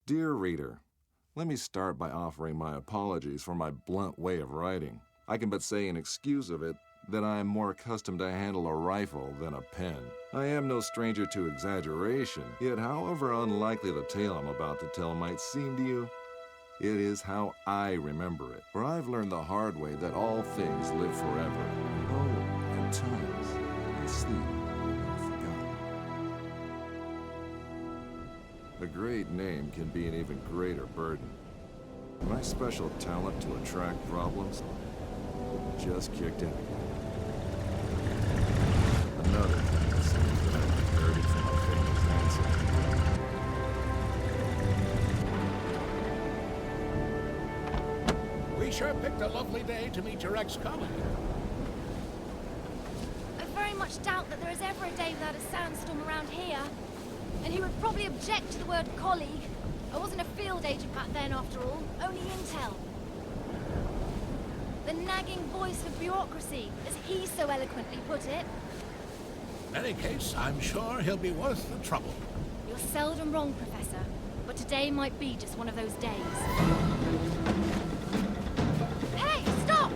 Dear reader, let me start by offering my apologies for my blunt way of writing. I can but say in excuse of it that I am more accustomed to handle a rifle than a pen. I am no stranger to exaggeration, yet however unlikely the tale I'm about to tell might seem to you, it is how I remember it. For I've learned the hard way that all things live forever. Oh, at times, they sleep when they're forgotten. A great name can be an even greater burden. My special talent to attract problems just kicked in again. Another thing that seems that I've inherited from my famous ancestors. We sure picked a lovely day to meet your ex-colleague. I very much doubt that there is ever a day without a sandstorm around here. And he would probably object to the word colleague. I wasn't a field agent back then, after all. Only intel. The nagging voice of bureaucracy, as he so eloquently put it. In any case, I'm sure he'll be worth the trouble. You're seldom wrong, Professor. But today might be just one of those days. Hey, stop!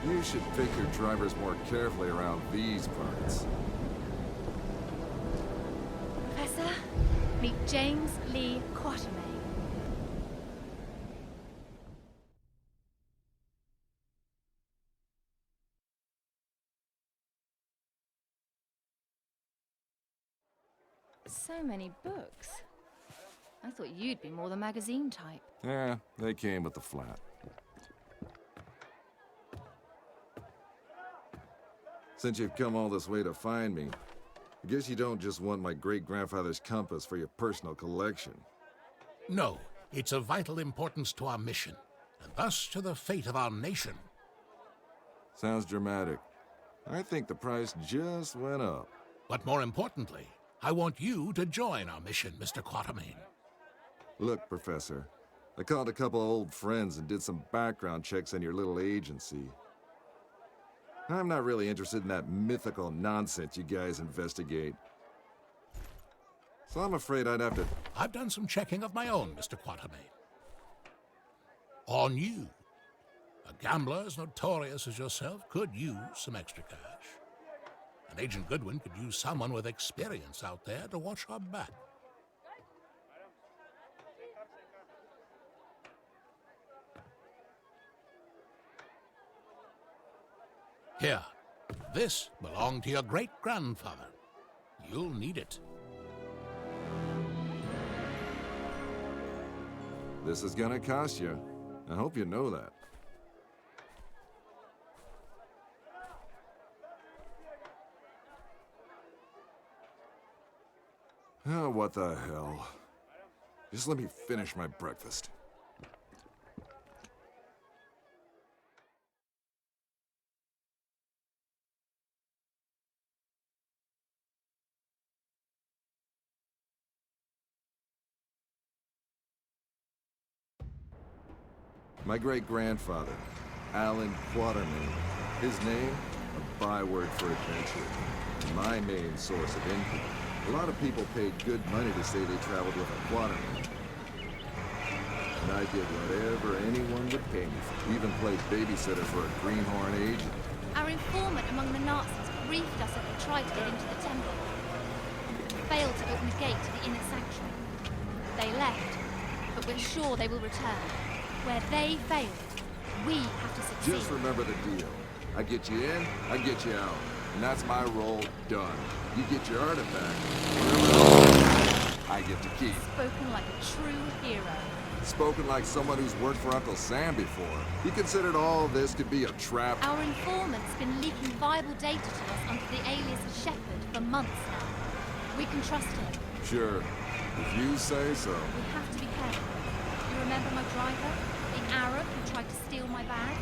You should pick your drivers more carefully around these parts. Professor, meet James Lee Quatermain. So many books. I thought you'd be more the magazine type. Yeah, they came with the flat. Since you've come all this way to find me, I guess you don't just want my great-grandfather's compass for your personal collection. No, it's of vital importance to our mission, and thus to the fate of our nation. Sounds dramatic. I think the price just went up. But more importantly, I want you to join our mission, Mr. Quatermain. Look, Professor, I called a couple of old friends and did some background checks on your little agency. I'm not really interested in that mythical nonsense you guys investigate. So I'm afraid I'd have to... I've done some checking of my own, Mr. Quatermain. On you. A gambler as notorious as yourself could use some extra cash. And Agent Goodwin could use someone with experience out there to watch our back. Here, this belonged to your great-grandfather. You'll need it. This is gonna cost you. I hope you know that. Oh, what the hell. Just let me finish my breakfast. My great-grandfather, Alan Quatermain. His name, a byword for adventure, and my main source of income. A lot of people paid good money to say they traveled with a Quatermain. And I did whatever anyone would pay me for. Even played babysitter for a greenhorn agent. Our informant among the Nazis briefed us that they tried to get into the temple. Failed to open the gate to the inner sanctuary. They left, but we're sure they will return. Where they failed, we have to succeed. Just remember the deal. I get you in, I get you out. And that's my role done. You get your artifact. Whatever I get to keep. Spoken like a true hero. Spoken like someone who's worked for Uncle Sam before. He considered all this to be a trap. Our informant's been leaking viable data to us under the alias Shepard for months now. We can trust him. Sure. If you say so. We have to be careful. You remember my driver? The Arab who tried to steal my bag?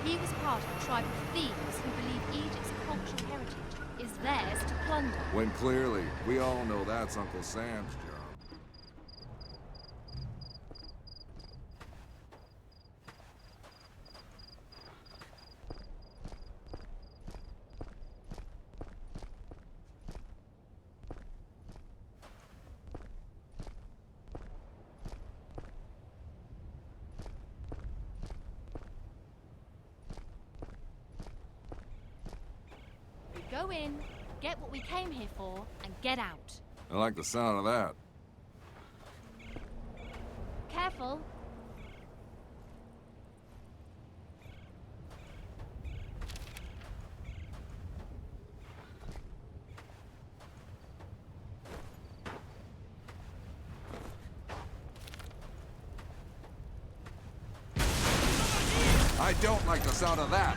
He was part of a tribe of thieves who believe Egypt's cultural heritage is theirs to plunder. When clearly, we all know that's Uncle Sam's job. Go in, get what we came here for, and get out. I like the sound of that. Careful. I don't like the sound of that.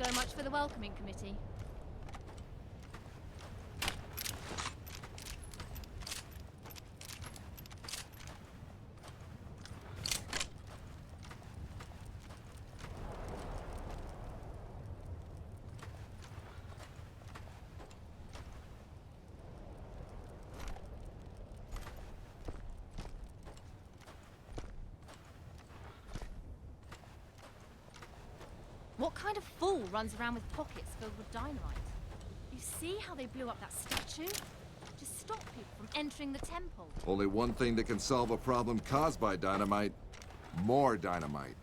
So much for the welcoming committee. What kind of fool runs around with pockets filled with dynamite? You see how they blew up that statue? To stop people from entering the temple. Only one thing that can solve a problem caused by dynamite. More dynamite.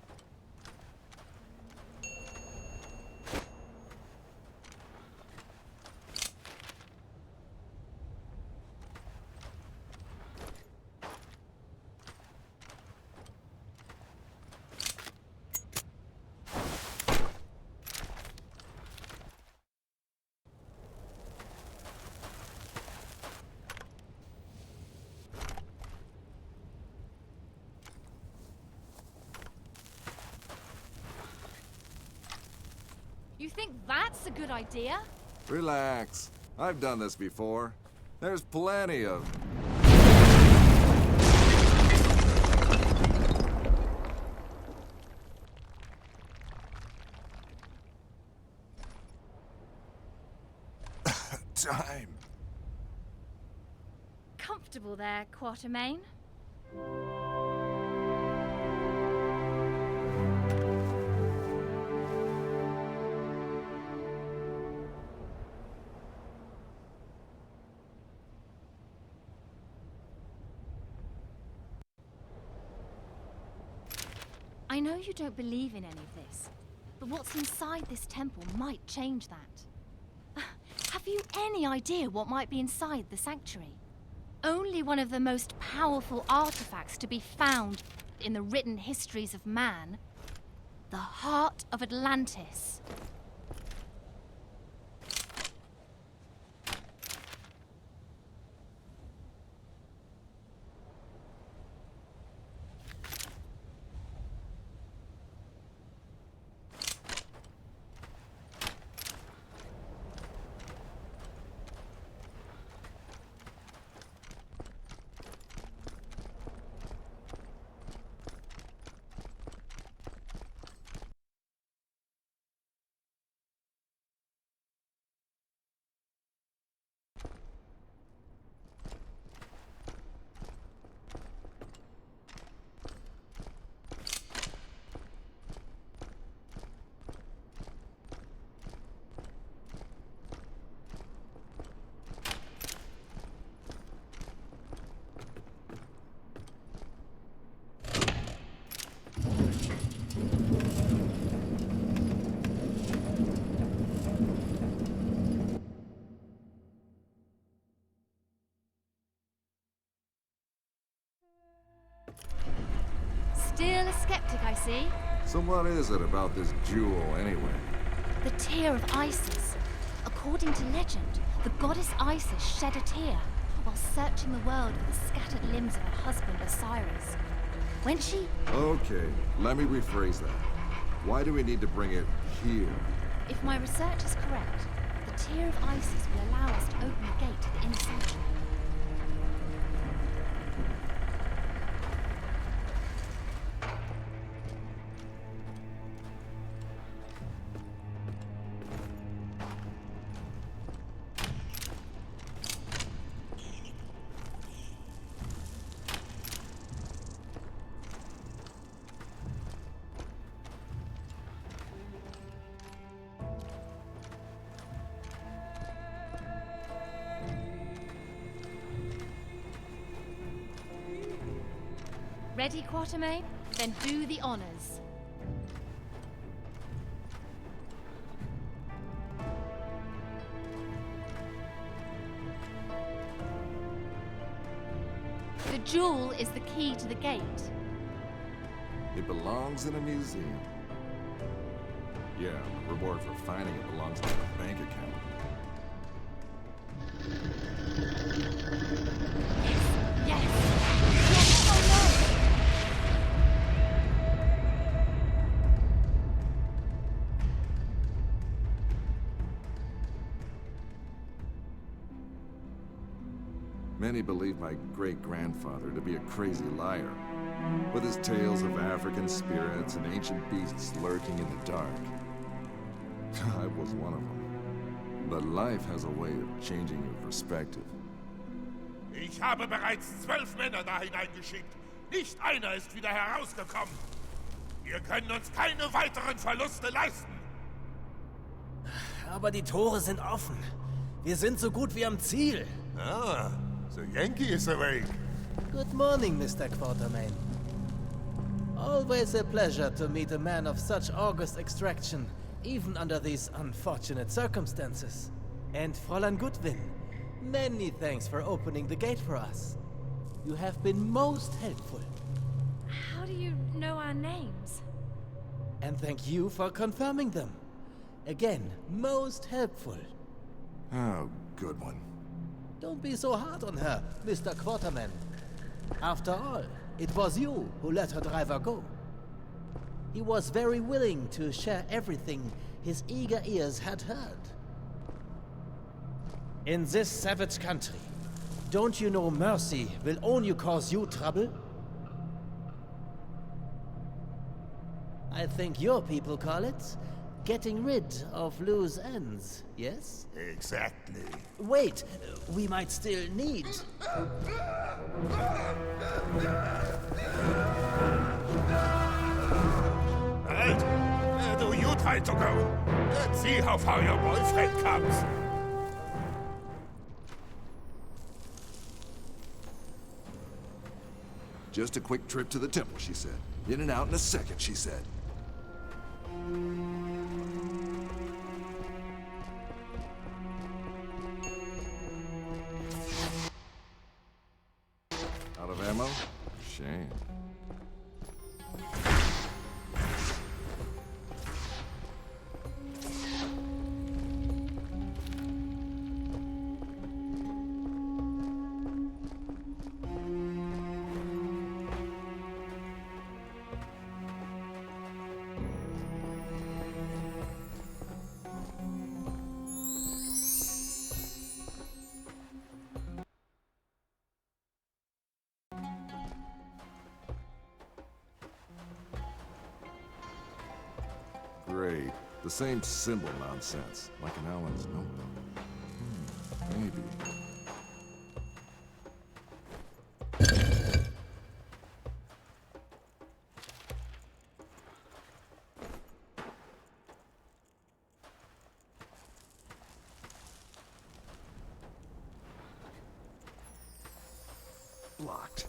You think that's a good idea? Relax. I've done this before. There's plenty of... time. Comfortable there, Quatermain? I know you don't believe in any of this, but what's inside this temple might change that. Have you any idea what might be inside the sanctuary? Only one of the most powerful artifacts to be found in the written histories of man, the heart of Atlantis. skeptic, I see. So what is it about this jewel, anyway? The tear of Isis. According to legend, the goddess Isis shed a tear while searching the world for the scattered limbs of her husband Osiris. When she... Okay, let me rephrase that. Why do we need to bring it here? If my research is correct, the tear of Isis will allow us to open the gate to the inner sanctuary. Ready, Quatermain? Then do the honors. The jewel is the key to the gate. It belongs in a museum. Yeah, the reward for finding it belongs in a bank account. Yes! Yes! Oh no! Many believe my great-grandfather to be a crazy liar, with his tales of African spirits and ancient beasts lurking in the dark. I was one of them. But life has a way of changing your perspective. Ich habe bereits 12 Männer da hineingeschickt. Nicht einer ist wieder herausgekommen. Wir können uns keine weiteren Verluste leisten. Aber die Tore sind offen. Wir sind so gut wie am Ziel. Ah, the Yankee is awake. Good morning, Mr. Quatermain. Always a pleasure to meet a man of such august extraction, even under these unfortunate circumstances. And Fräulein Goodwin, many thanks for opening the gate for us. You have been most helpful. How do you know our names? And thank you for confirming them. Again, most helpful. Oh, good one. Don't be so hard on her, Mr. Quatermain. After all, it was you who let her driver go. He was very willing to share everything his eager ears had heard. In this savage country, don't you know mercy will only cause you trouble? I think your people call it getting rid of loose ends, yes? Exactly. Wait, we might still need... Halt! Do you try to go? Let's see how far your boyfriend comes. Just a quick trip to the temple, she said. In and out in a second, she said. Out of ammo? Shame. Great. The same symbol nonsense, like in Alan's notebook. Maybe. Blocked.